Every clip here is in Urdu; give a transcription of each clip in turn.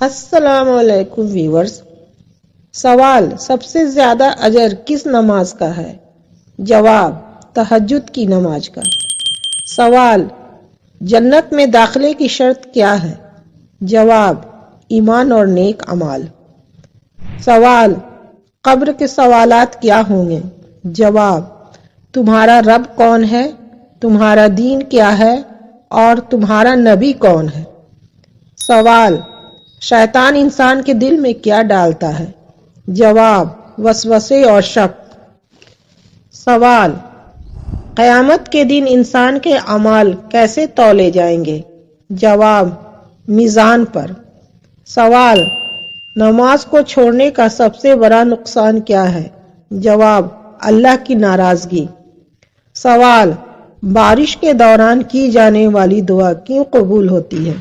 السلام علیکم ویورز۔ سوال: سب سے زیادہ اجر کس نماز کا ہے؟ جواب: تہجد کی نماز کا۔ سوال: جنت میں داخلے کی شرط کیا ہے؟ جواب: ایمان اور نیک اعمال۔ سوال: قبر کے سوالات کیا ہوں گے؟ جواب: تمہارا رب کون ہے؟ تمہارا دین کیا ہے؟ اور تمہارا نبی کون ہے؟ سوال: شیطان انسان کے دل میں کیا ڈالتا ہے؟ جواب: وسوسے اور شک۔ سوال: قیامت کے دن انسان کے اعمال کیسے تولے جائیں گے؟ جواب: میزان پر۔ سوال: نماز کو چھوڑنے کا سب سے بڑا نقصان کیا ہے؟ جواب: اللہ کی ناراضگی۔ سوال: بارش کے دوران کی جانے والی دعا کیوں قبول ہوتی ہے؟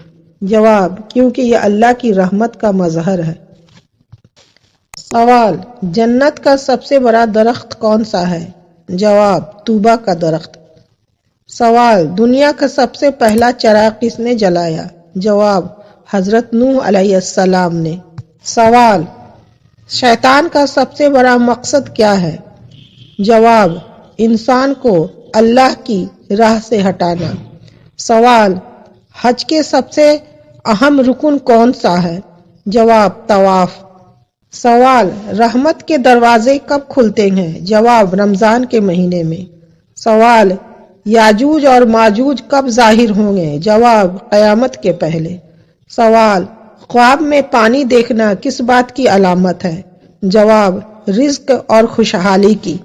جواب: کیونکہ یہ اللہ کی رحمت کا مظہر ہے۔ سوال: جنت کا سب سے بڑا درخت کون سا ہے؟ جواب: طوبیٰ کا درخت۔ سوال: دنیا کا سب سے پہلا چراغ کس نے جلایا؟ جواب: حضرت نوح علیہ السلام نے۔ سوال: شیطان کا سب سے بڑا مقصد کیا ہے؟ جواب: انسان کو اللہ کی راہ سے ہٹانا۔ سوال: حج کے سب سے اہم رکن کون سا ہے؟ جواب: طواف۔ سوال: رحمت کے دروازے کب کھلتے ہیں؟ جواب: رمضان کے مہینے میں۔ سوال: یاجوج اور ماجوج کب ظاہر ہوں گے؟ جواب: قیامت کے پہلے۔ سوال: خواب میں پانی دیکھنا کس بات کی علامت ہے؟ جواب: رزق اور خوشحالی کی۔